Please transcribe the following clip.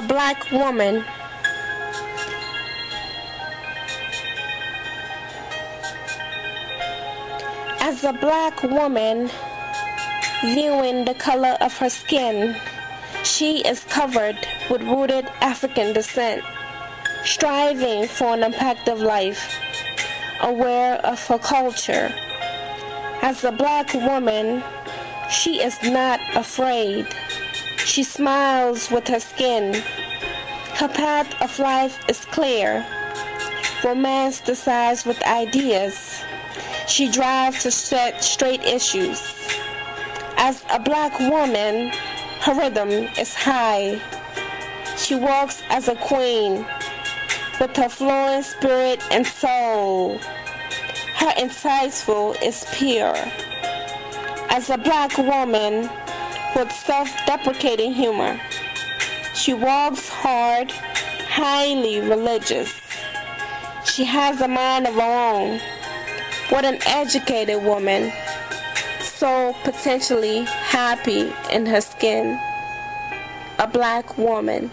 A black woman. As a black woman, viewing the color of her skin, she is covered with rooted African descent, striving for an impactful life, aware of her culture. As a black woman, she is not afraid. She smiles with her skin. Her path of life is clear. Romance decides with ideas. She drives to set straight issues. As a black woman, her rhythm is high. She walks as a queen with her flowing spirit and soul. Her insightful is pure. As a black woman with self-deprecating humor, she walks hard, highly religious. She has a mind of her own. What an educated woman, so potentially happy in her skin. A black woman.